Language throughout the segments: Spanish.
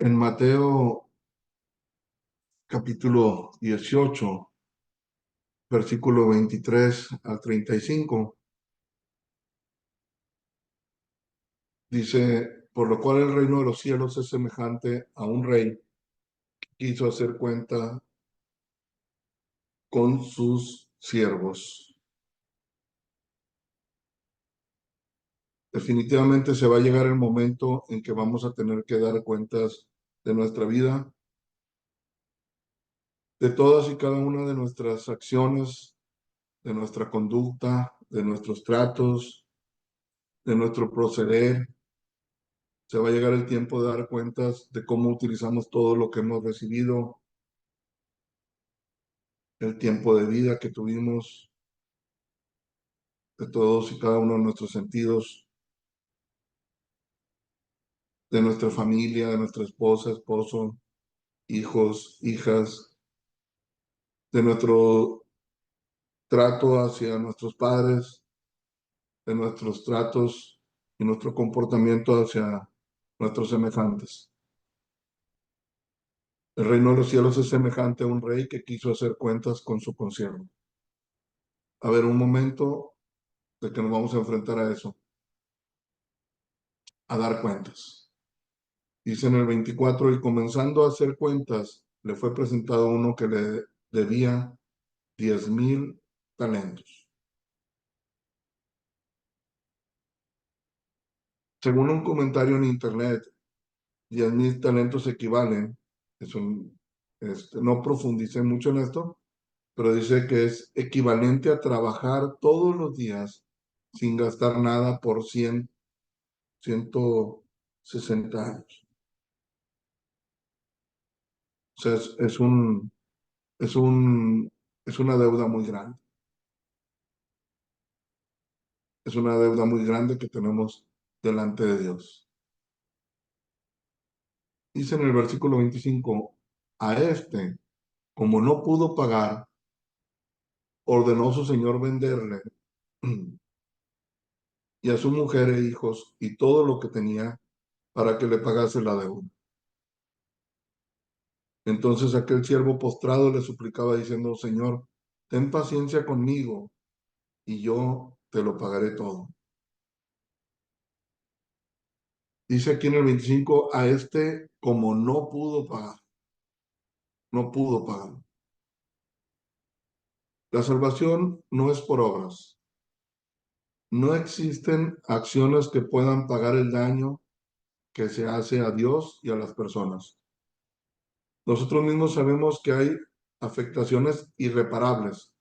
En Mateo capítulo 18, versículo 23 al 35, dice, por lo cual el reino de los cielos es semejante a un rey que quiso hacer cuenta con sus siervos. Definitivamente se va a llegar el momento en que vamos a tener que dar cuentas de nuestra vida, de todas y cada una de nuestras acciones, de nuestra conducta, de nuestros tratos, de nuestro proceder. Se va a llegar el tiempo de dar cuentas de cómo utilizamos todo lo que hemos recibido, el tiempo de vida que tuvimos, de todos y cada uno de nuestros sentidos, de nuestra familia, de nuestra esposa, esposo, hijos, hijas, de nuestro trato hacia nuestros padres, de nuestros tratos y nuestro comportamiento hacia nuestros semejantes. El reino de los cielos es semejante a un rey que quiso hacer cuentas con su consiervo. A ver, un momento de que nos vamos a enfrentar a eso, a dar cuentas. Dice en el 24, y comenzando a hacer cuentas, le fue presentado uno que le debía 10,000 talentos. Según un comentario en internet, 10,000 talentos equivalen, no profundicé mucho en esto, pero dice que es equivalente a trabajar todos los días sin gastar nada por 160 años. O sea, es un, es una deuda muy grande. Es una deuda muy grande que tenemos delante de Dios. Dice en el versículo 25, a este, como no pudo pagar, ordenó su señor venderle y a su mujer e hijos y todo lo que tenía para que le pagase la deuda. Entonces aquel siervo postrado le suplicaba diciendo, Señor, ten paciencia conmigo y yo te lo pagaré todo. Dice aquí en el 25, a este como no pudo pagar, no pudo pagar. La salvación no es por obras. No existen acciones que puedan pagar el daño que se hace a Dios y a las personas. Nosotros mismos sabemos que hay afectaciones irreparables.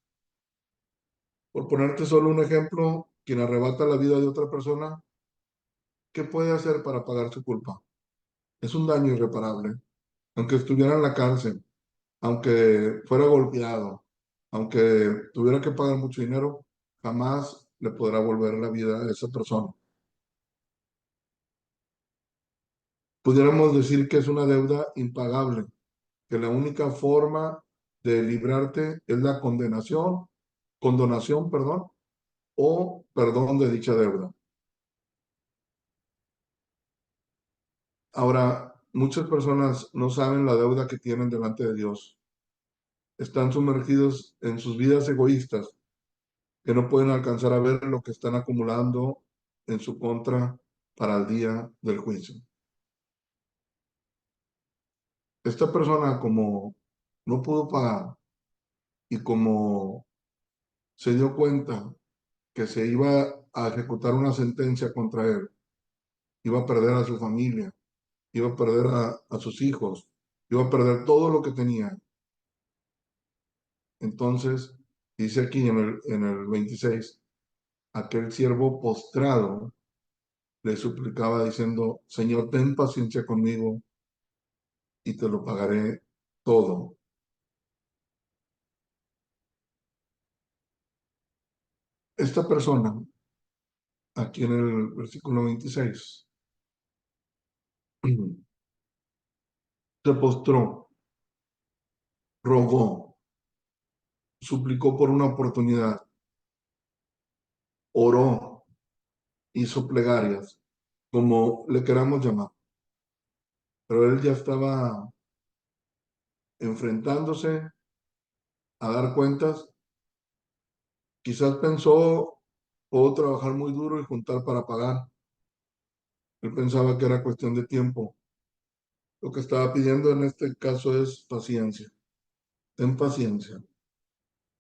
Por ponerte solo un ejemplo, quien arrebata la vida de otra persona, ¿qué puede hacer para pagar su culpa? Es un daño irreparable. Aunque estuviera en la cárcel, aunque fuera golpeado, aunque tuviera que pagar mucho dinero, jamás le podrá volver la vida a esa persona. Pudiéramos decir que es una deuda impagable, que la única forma de librarte es la condonación, perdón, o perdón de dicha deuda. Ahora, muchas personas no saben la deuda que tienen delante de Dios. Están sumergidos en sus vidas egoístas, que no pueden alcanzar a ver lo que están acumulando en su contra para el día del juicio. Esta persona, como no pudo pagar y como se dio cuenta que se iba a ejecutar una sentencia contra él, iba a perder a su familia, iba a perder a sus hijos, iba a perder todo lo que tenía. Entonces, dice aquí en el 26, aquel siervo postrado le suplicaba diciendo, Señor, ten paciencia conmigo y te lo pagaré todo. Esta persona, aquí en el versículo 26, se postró, rogó, suplicó por una oportunidad, oró, hizo plegarias, como le queramos llamar. pero él ya estaba enfrentándose a dar cuentas. Quizás pensó, puedo trabajar muy duro y juntar para pagar. Él pensaba que era cuestión de tiempo. Lo que estaba pidiendo en este caso es paciencia. Ten paciencia.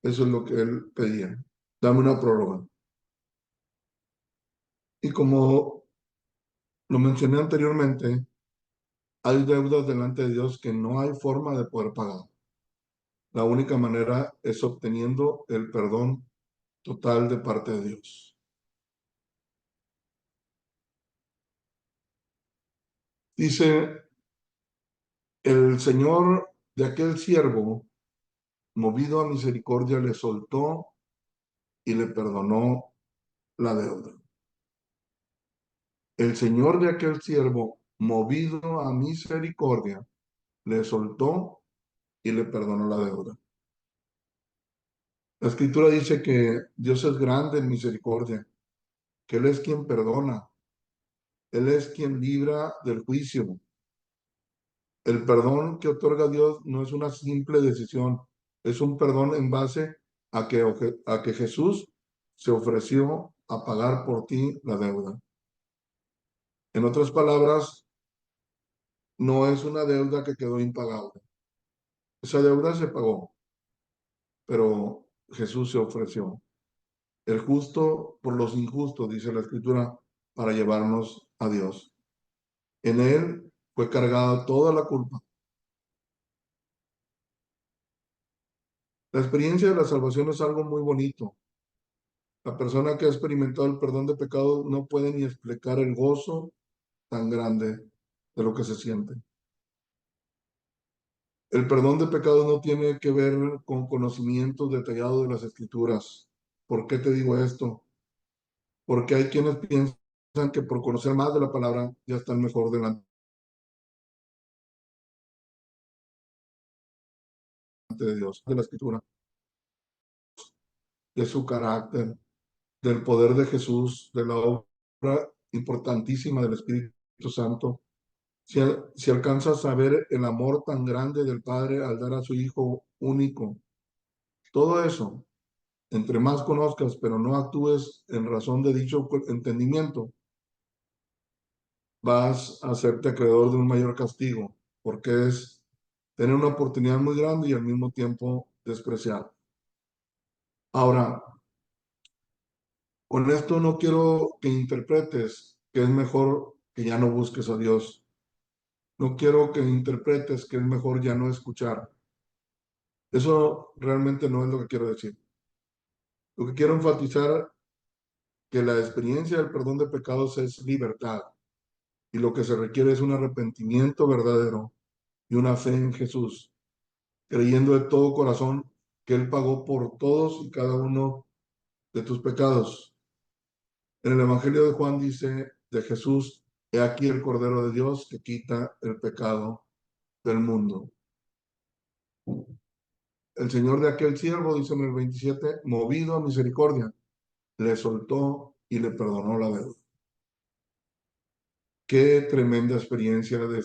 Eso es lo que él pedía. Dame una prórroga. Y como lo mencioné anteriormente, hay deudas delante de Dios que no hay forma de poder pagar. La única manera es obteniendo el perdón total de parte de Dios. Dice, el Señor de aquel siervo, movido a misericordia, le soltó y le perdonó la deuda. El Señor de aquel siervo, movido a misericordia, le soltó y le perdonó la deuda. La escritura dice que Dios es grande en misericordia, que Él es quien perdona, Él es quien libra del juicio. El perdón que otorga Dios no es una simple decisión, es un perdón en base a que Jesús se ofreció a pagar por ti la deuda. En otras palabras, no es una deuda que quedó impagable. Esa deuda se pagó, pero Jesús se ofreció. El justo por los injustos, dice la Escritura, para llevarnos a Dios. En Él fue cargada toda la culpa. La experiencia de la salvación es algo muy bonito. La persona que ha experimentado el perdón de pecados no puede ni explicar el gozo tan grande de lo que se siente. El perdón de pecados no tiene que ver con conocimientos detallados de las Escrituras. ¿Por qué te digo esto? Porque hay quienes piensan que por conocer más de la palabra ya están mejor delante de Dios, de la Escritura, de su carácter, del poder de Jesús, de la obra importantísima del Espíritu Santo. Si alcanzas a ver el amor tan grande del Padre al dar a su Hijo único, todo eso, entre más conozcas, pero no actúes en razón de dicho entendimiento, vas a hacerte acreedor de un mayor castigo, porque es tener una oportunidad muy grande y al mismo tiempo despreciar. Ahora, con esto no quiero que interpretes que es mejor que ya no busques a Dios. No quiero que interpretes que es mejor ya no escuchar. Eso realmente no es lo que quiero decir. Lo que quiero enfatizar que la experiencia del perdón de pecados es libertad y lo que se requiere es un arrepentimiento verdadero y una fe en Jesús, creyendo de todo corazón que Él pagó por todos y cada uno de tus pecados. En el Evangelio de Juan dice de Jesús, he aquí el Cordero de Dios que quita el pecado del mundo. El Señor de aquel siervo, dice en el 27, movido a misericordia, le soltó y le perdonó la deuda. Qué tremenda experiencia de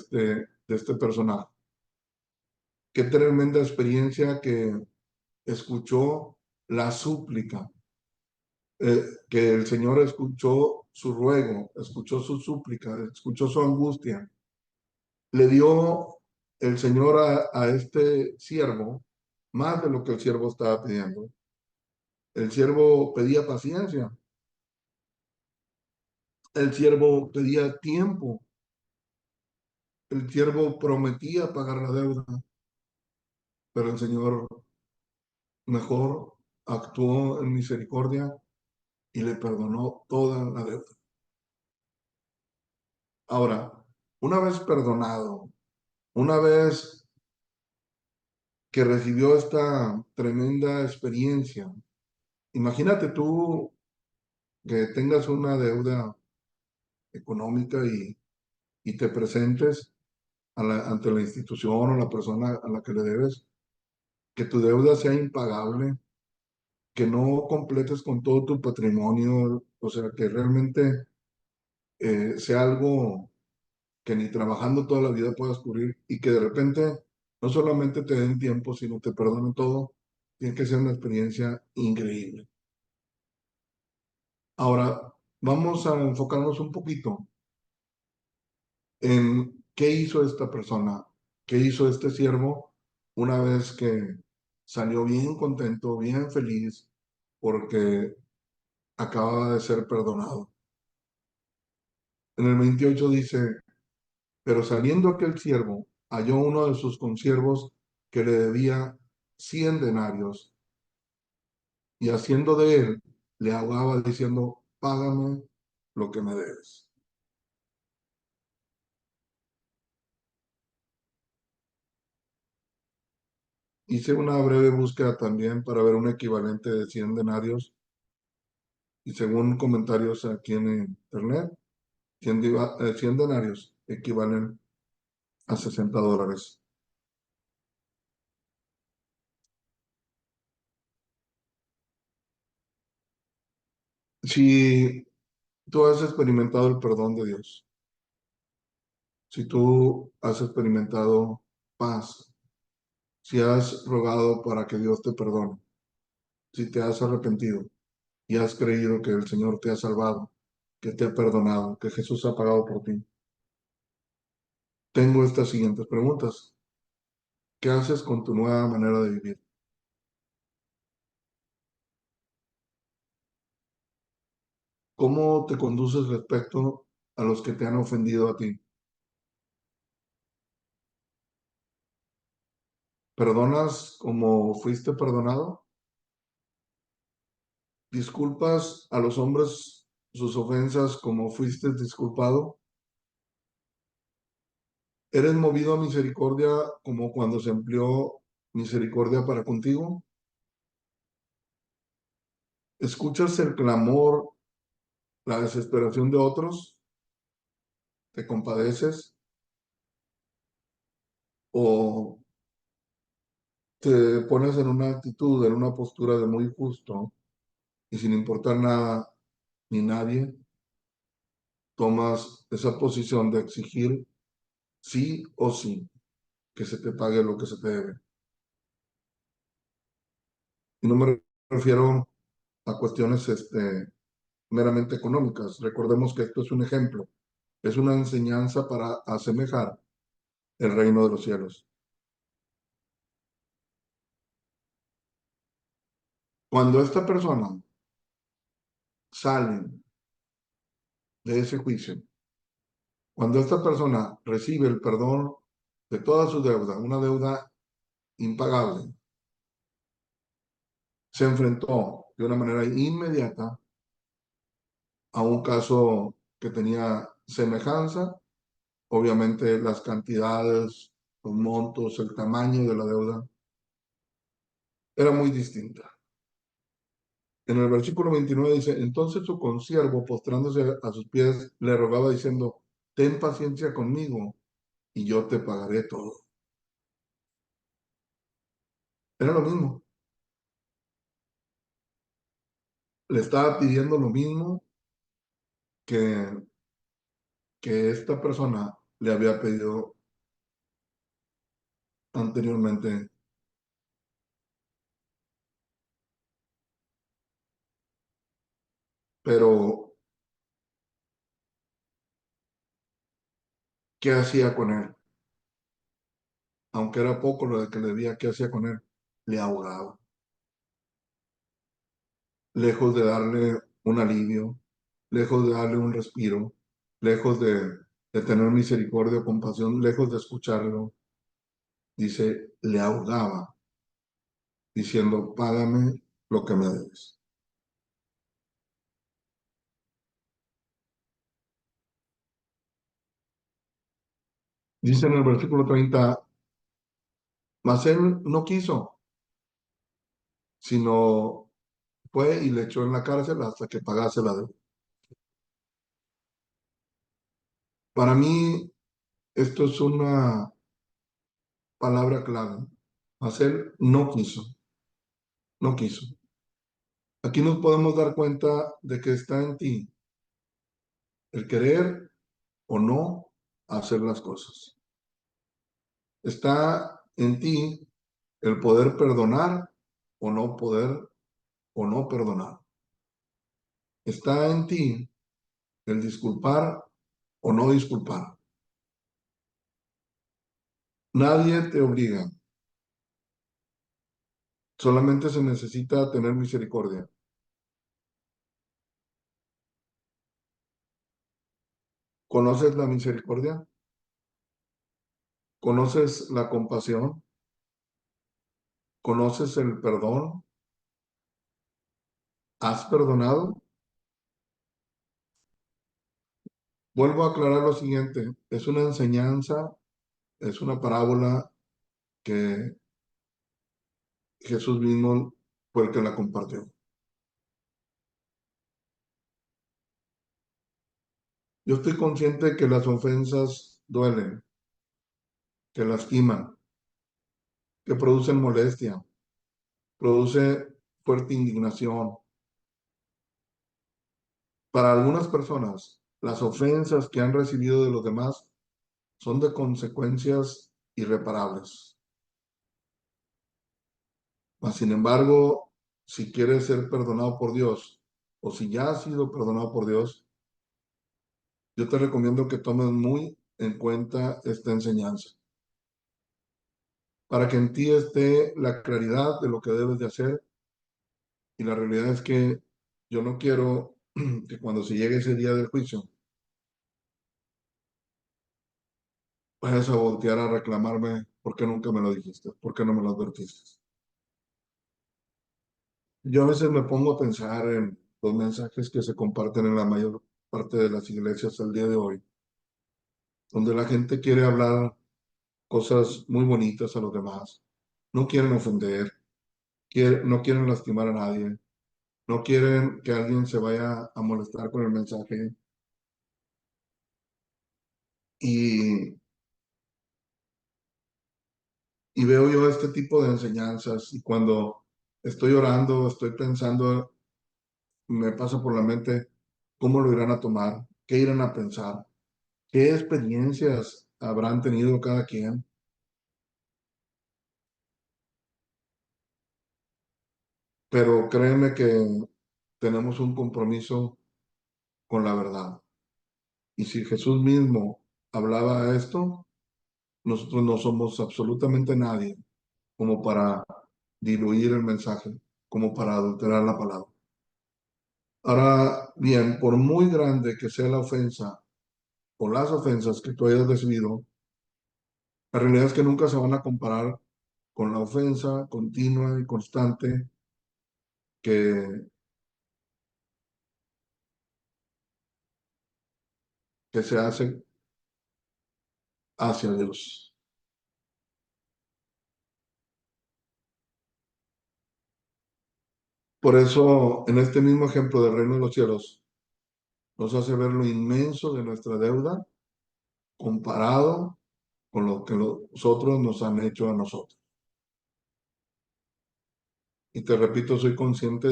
este personaje. Qué tremenda experiencia que escuchó la súplica, que el Señor escuchó su ruego, escuchó su súplica, escuchó su angustia. Le dio el Señor a este siervo más de lo que el siervo estaba pidiendo. El siervo pedía paciencia, el siervo pedía tiempo, el siervo prometía pagar la deuda, pero el Señor mejor actuó en misericordia y le perdonó toda la deuda. Ahora, una vez perdonado, una vez que recibió esta tremenda experiencia, imagínate tú que tengas una deuda económica y te presentes ante la institución o la persona a la que le debes, que tu deuda sea impagable, que no completes con todo tu patrimonio, o sea, que realmente sea algo que ni trabajando toda la vida puedas cubrir y que de repente no solamente te den tiempo, sino te perdonen todo, tiene que ser una experiencia increíble. Ahora, vamos a enfocarnos un poquito en qué hizo esta persona, qué hizo este siervo una vez que salió bien contento, bien feliz, porque acababa de ser perdonado. En el 28 dice, pero saliendo aquel siervo, halló uno de sus consiervos que le debía 100 denarios y haciendo de él, le ahogaba diciendo, págame lo que me debes. Hice una breve búsqueda también para ver un equivalente de 100 denarios y según comentarios aquí en internet, 100 denarios equivalen a $60. Si tú has experimentado el perdón de Dios, si tú has experimentado paz, si has rogado para que Dios te perdone, si te has arrepentido y has creído que el Señor te ha salvado, que te ha perdonado, que Jesús ha pagado por ti, tengo estas siguientes preguntas. ¿Qué haces con tu nueva manera de vivir? ¿Cómo te conduces respecto a los que te han ofendido a ti? ¿Perdonas como fuiste perdonado? ¿Disculpas a los hombres sus ofensas como fuiste disculpado? ¿Eres movido a misericordia como cuando se empleó misericordia para contigo? ¿Escuchas el clamor, la desesperación de otros? ¿Te compadeces? ¿O te pones en una actitud, en una postura de muy justo y sin importar nada ni nadie, tomas esa posición de exigir sí o sí que se te pague lo que se te debe? Y no me refiero a cuestiones meramente económicas. Recordemos que esto es un ejemplo, es una enseñanza para asemejar el reino de los cielos. Cuando esta persona sale de ese juicio, cuando esta persona recibe el perdón de toda su deuda, una deuda impagable, se enfrentó de una manera inmediata a un caso que tenía semejanza. Obviamente las cantidades, los montos, el tamaño de la deuda era muy distinta. En el versículo 29 dice, entonces su consiervo, postrándose a sus pies, le rogaba diciendo, ten paciencia conmigo y yo te pagaré todo. Era lo mismo. Le estaba pidiendo lo mismo que, que esta persona le había pedido anteriormente. Pero, ¿qué hacía con él? Aunque era poco lo de que le debía, ¿qué hacía con él? Le ahogaba. Lejos de darle un alivio, lejos de darle un respiro, lejos de tener misericordia o compasión, lejos de escucharlo, dice, le ahogaba, diciendo, págame lo que me debes. Dice en el versículo 30, mas él no quiso, sino fue y le echó en la cárcel hasta que pagase la deuda. Para mí, esto es una palabra clave. Mas él no quiso, no quiso. Aquí nos podemos dar cuenta de que está en ti el querer o no, hacer las cosas. Está en ti el poder perdonar o no perdonar. Está en ti el disculpar o no disculpar. Nadie te obliga. Solamente se necesita tener misericordia. ¿Conoces la misericordia? ¿Conoces la compasión? ¿Conoces el perdón? ¿Has perdonado? Vuelvo a aclarar lo siguiente. Es una enseñanza, es una parábola que Jesús mismo fue el que la compartió. Yo estoy consciente que las ofensas duelen, que lastiman, que producen molestia, produce fuerte indignación. Para algunas personas, las ofensas que han recibido de los demás son de consecuencias irreparables. Mas, sin embargo, si quieres ser perdonado por Dios o si ya has sido perdonado por Dios, yo te recomiendo que tomes muy en cuenta esta enseñanza para que en ti esté la claridad de lo que debes de hacer. Y la realidad es que yo no quiero que cuando se llegue ese día del juicio vayas a voltear a reclamarme por qué nunca me lo dijiste, por qué no me lo advertiste. Yo a veces me pongo a pensar en los mensajes que se comparten en la mayor parte de las iglesias al día de hoy, donde la gente quiere hablar cosas muy bonitas a los demás, no quieren ofender, no quieren lastimar a nadie, no quieren que alguien se vaya a molestar con el mensaje. Y, y veo yo este tipo de enseñanzas y cuando estoy orando, estoy pensando, me pasa por la mente cómo lo irán a tomar, qué irán a pensar, qué experiencias habrán tenido cada quien. Pero créeme que tenemos un compromiso con la verdad. Y si Jesús mismo hablaba esto, nosotros no somos absolutamente nadie como para diluir el mensaje, como para adulterar la palabra. Ahora bien, por muy grande que sea la ofensa o las ofensas que tú hayas recibido, la realidad es que nunca se van a comparar con la ofensa continua y constante que, que se hace hacia Dios. Por eso, en este mismo ejemplo del reino de los cielos, nos hace ver lo inmenso de nuestra deuda comparado con lo que los otros nos han hecho a nosotros. Y te repito, soy consciente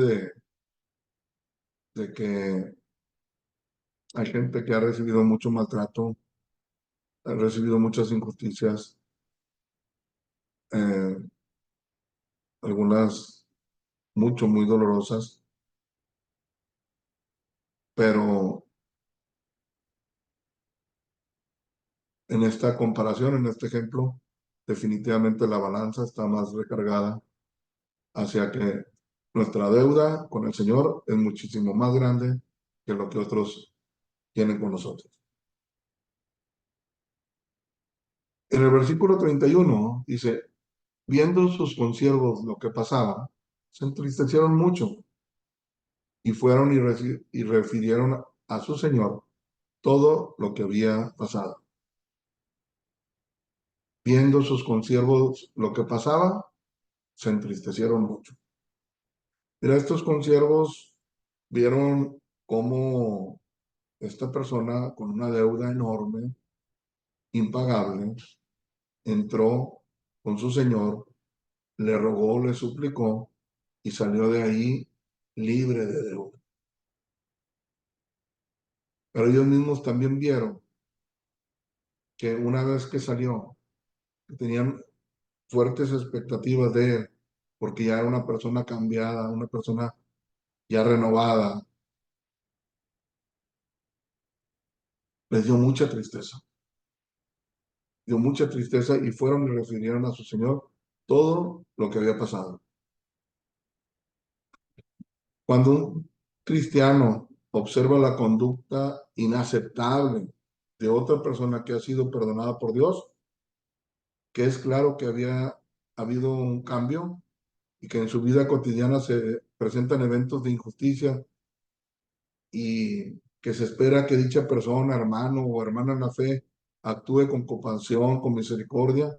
de que hay gente que ha recibido mucho maltrato, ha recibido muchas injusticias, eh, algunas muy dolorosas, pero en esta comparación, en este ejemplo, definitivamente la balanza está más recargada hacia que nuestra deuda con el Señor es muchísimo más grande que lo que otros tienen con nosotros. En el versículo 31 dice, viendo sus consiervos lo que pasaba, se entristecieron mucho y fueron y refirieron a su Señor todo lo que había pasado. Viendo sus consiervos lo que pasaba, se entristecieron mucho. Mira, estos consiervos vieron cómo esta persona con una deuda enorme, impagable, entró con su señor, le rogó, le suplicó y salió de ahí libre de deuda. Pero ellos mismos también vieron que una vez que salió, que tenían fuertes expectativas de él, porque ya era una persona cambiada, una persona ya renovada, les dio mucha tristeza y fueron y refirieron a su Señor todo lo que había pasado. Cuando un cristiano observa la conducta inaceptable de otra persona que ha sido perdonada por Dios, que es claro que había habido un cambio y que en su vida cotidiana se presentan eventos de injusticia y que se espera que dicha persona, hermano o hermana en la fe, actúe con compasión, con misericordia.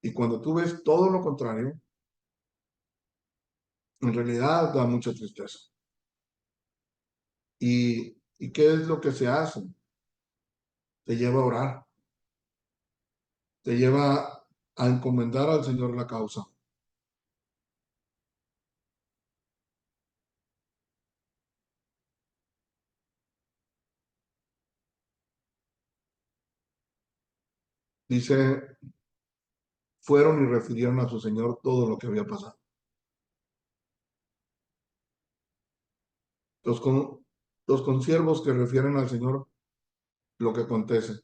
Y cuando tú ves todo lo contrario, en realidad da mucha tristeza. ¿Y qué es lo que se hace? Te lleva a orar, te lleva a encomendar al Señor la causa. Dice, fueron y refirieron a su Señor todo lo que había pasado. Los, con, los consiervos que refieren al Señor lo que acontece.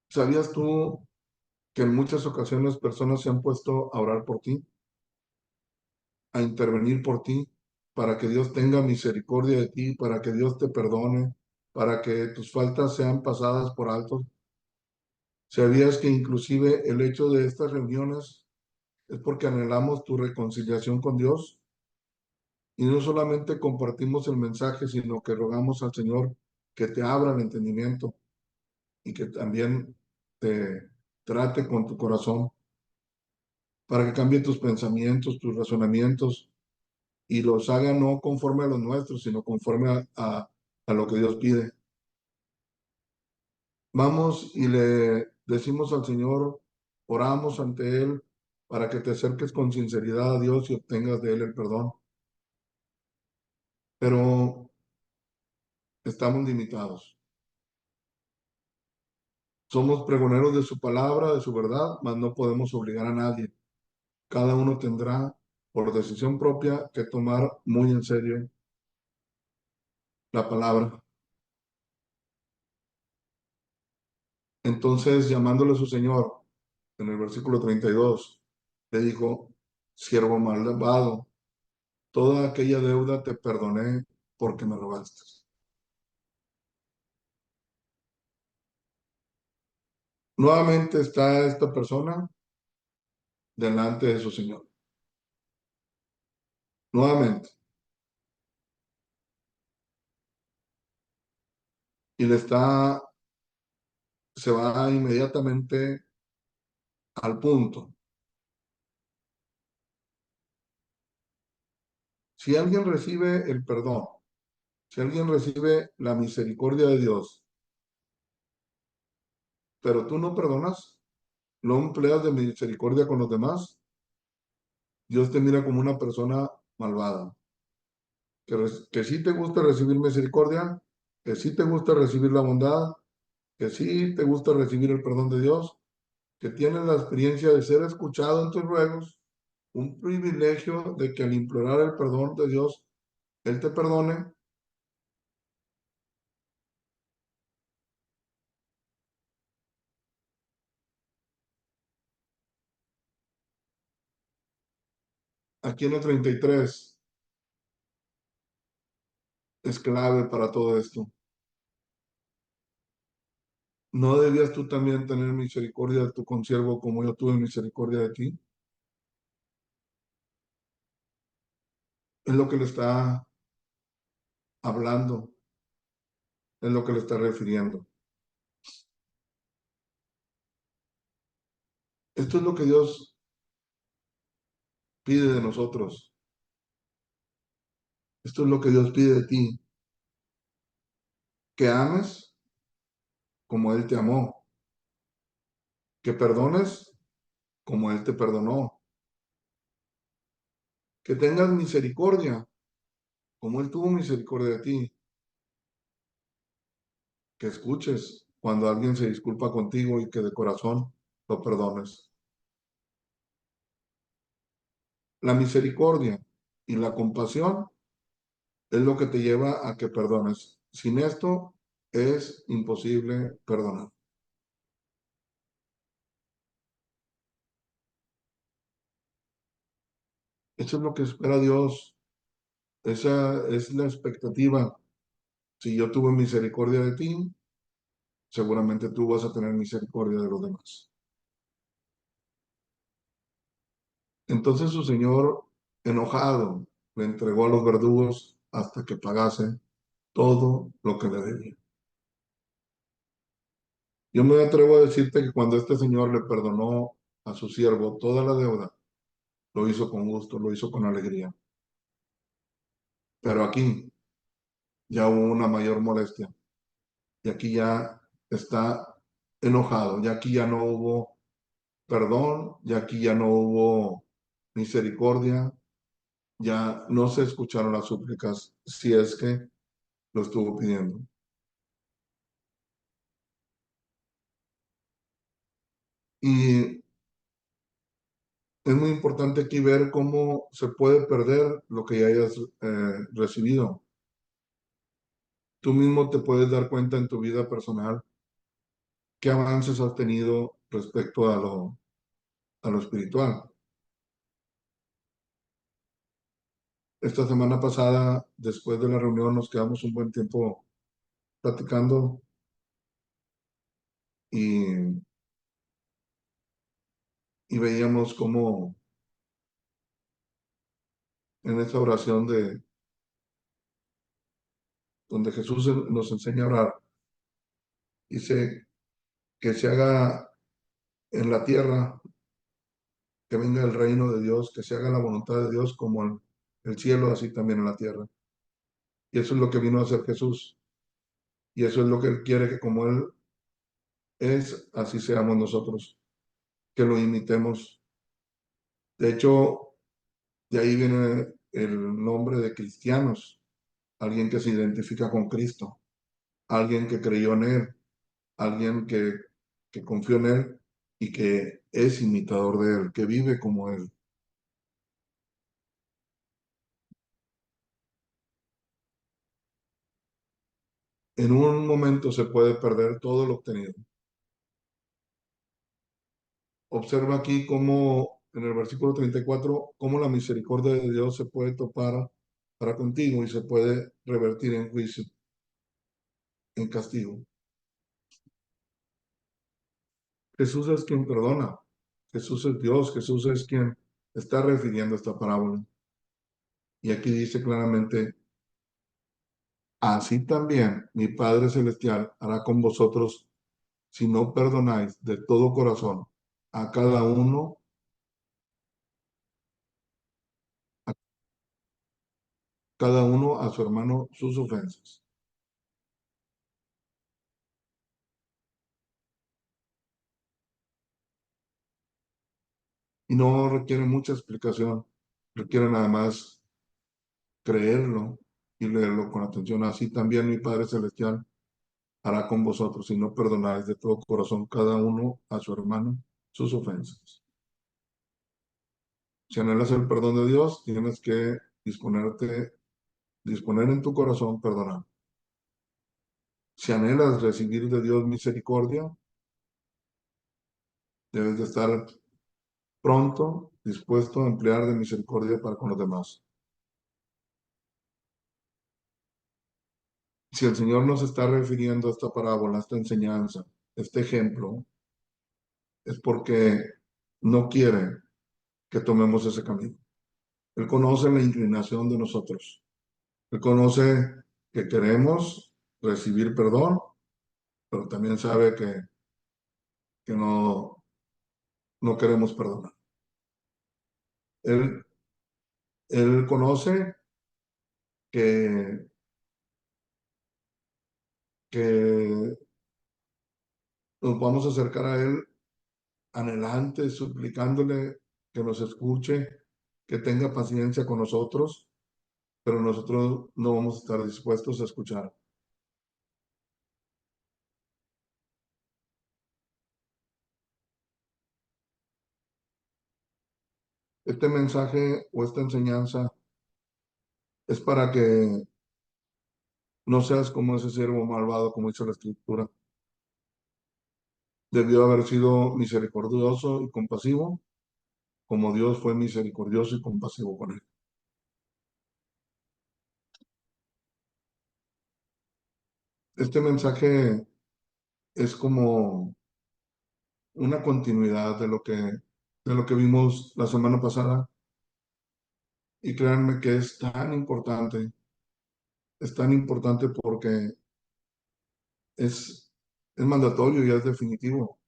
¿Sabías tú que en muchas ocasiones personas se han puesto a orar por ti, a intervenir por ti, para que Dios tenga misericordia de ti, para que Dios te perdone, para que tus faltas sean pasadas por alto? ¿Sabías que inclusive el hecho de estas reuniones es porque anhelamos tu reconciliación con Dios? Y no solamente compartimos el mensaje, sino que rogamos al Señor que te abra el entendimiento y que también te trate con tu corazón para que cambie tus pensamientos, tus razonamientos y los haga no conforme a los nuestros, sino conforme a lo que Dios pide. Vamos y le decimos al Señor, oramos ante Él para que te acerques con sinceridad a Dios y obtengas de Él el perdón. Pero estamos limitados. Somos pregoneros de su palabra, de su verdad, mas no podemos obligar a nadie. Cada uno tendrá, por decisión propia, que tomar muy en serio la palabra. Entonces, llamándole a su Señor, en el versículo 32, le dijo, siervo malvado, toda aquella deuda te perdoné porque me robaste. Nuevamente está esta persona delante de su Señor. Nuevamente. Y se va inmediatamente al punto. Si alguien recibe el perdón, si alguien recibe la misericordia de Dios, pero tú no perdonas, no empleas de misericordia con los demás, Dios te mira como una persona malvada. Que sí te gusta recibir misericordia, que sí te gusta recibir la bondad, que sí te gusta recibir el perdón de Dios, que tienes la experiencia de ser escuchado en tus ruegos, un privilegio de que al implorar el perdón de Dios, Él te perdone. Aquí en el 33 es clave para todo esto. ¿No debías tú también tener misericordia de tu consiervo como yo tuve misericordia de ti? Es lo que le está hablando, es lo que le está refiriendo. Esto es lo que Dios pide de nosotros. Esto es lo que Dios pide de ti. Que ames como Él te amó. Que perdones como Él te perdonó. Que tengas misericordia como Él tuvo misericordia de ti. que escuches cuando alguien se disculpa contigo y que de corazón lo perdones. La misericordia y la compasión es lo que te lleva a que perdones. Sin esto es imposible perdonar. Eso es lo que espera Dios. Esa es la expectativa. Si yo tuve misericordia de ti, seguramente tú vas a tener misericordia de los demás. Entonces su señor, enojado, le entregó a los verdugos hasta que pagase todo lo que le debía. Yo me atrevo a decirte que cuando este señor le perdonó a su siervo toda la deuda, lo hizo con gusto, lo hizo con alegría. Pero aquí ya hubo una mayor molestia y aquí ya está enojado, ya aquí ya no hubo perdón, ya aquí ya no hubo misericordia, ya no se escucharon las súplicas si es que lo estuvo pidiendo. Y es muy importante aquí ver cómo se puede perder lo que ya hayas recibido. Tú mismo te puedes dar cuenta en tu vida personal qué avances has tenido respecto a lo espiritual. Esta semana pasada, después de la reunión, nos quedamos un buen tiempo platicando y, y veíamos cómo en esa oración donde Jesús nos enseña a orar, dice que se haga en la tierra, que venga el reino de Dios, que se haga la voluntad de Dios como en el cielo, así también en la tierra. Y eso es lo que vino a hacer Jesús. Y eso es lo que Él quiere, que como Él es, así seamos nosotros, que lo imitemos. De hecho, de ahí viene el nombre de cristianos, alguien que se identifica con Cristo, alguien que creyó en Él, alguien que confió en Él y que es imitador de Él, que vive como Él. En un momento se puede perder todo lo obtenido. Observa aquí cómo en el versículo 34, cómo la misericordia de Dios se puede topar para contigo y se puede revertir en juicio, en castigo. Jesús es quien perdona. Jesús es Dios. Jesús es quien está refiriendo esta parábola. Y aquí dice claramente, así también mi Padre Celestial hará con vosotros si no perdonáis de todo corazón a a cada uno a su hermano sus ofensas. Y no requiere mucha explicación, requiere nada más creerlo y leerlo con atención. Así también mi Padre Celestial hará con vosotros si no perdonáis de todo corazón cada uno a su hermano sus ofensas. Si anhelas el perdón de Dios, tienes que disponer en tu corazón perdonar. Si anhelas recibir de Dios misericordia, debes de estar pronto, dispuesto a emplear de misericordia para con los demás. Si el Señor nos está refiriendo a esta parábola, a esta enseñanza, este ejemplo, es porque no quiere que tomemos ese camino. Él conoce la inclinación de nosotros. Él conoce que queremos recibir perdón, pero también sabe que no queremos perdonar. Él, él conoce que, que nos vamos a acercar a Él anhelante, suplicándole que nos escuche, que tenga paciencia con nosotros, pero nosotros no vamos a estar dispuestos a escuchar. Este mensaje o esta enseñanza es para que no seas como ese siervo malvado, como dice la Escritura. Debió haber sido misericordioso y compasivo, como Dios fue misericordioso y compasivo con él. Este mensaje es como una continuidad de lo que vimos la semana pasada, y créanme que es tan importante porque es mandatorio y es definitivo.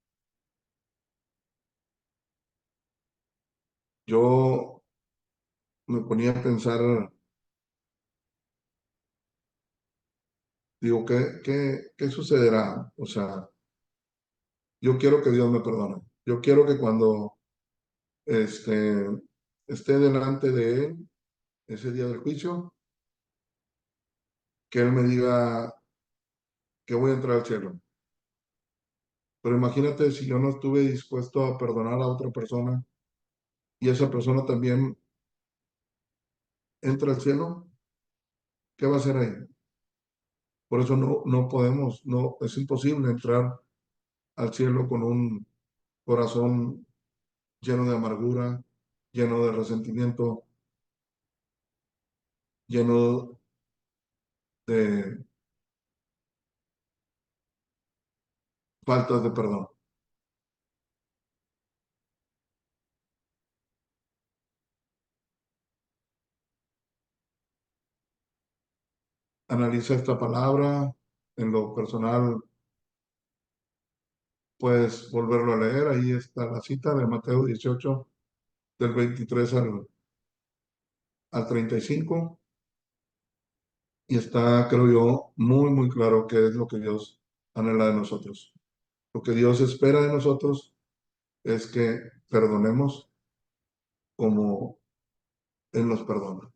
Yo me ponía a pensar, digo, ¿qué sucederá? O sea, yo quiero que Dios me perdone. Yo quiero que cuando este, esté delante de Él, ese día del juicio, que Él me diga que voy a entrar al cielo. Pero imagínate si yo no estuve dispuesto a perdonar a otra persona y esa persona también entra al cielo, ¿qué va a hacer ahí? Por eso no podemos, no, es imposible entrar al cielo con un corazón lleno de amargura, lleno de resentimiento, lleno de faltas de perdón. Analiza esta palabra. En lo personal, puedes volverlo a leer. Ahí está la cita de Mateo 18, del 23 al 35. Y está, creo yo, muy, muy claro qué es lo que Dios anhela de nosotros. Lo que Dios espera de nosotros es que perdonemos como Él nos perdona.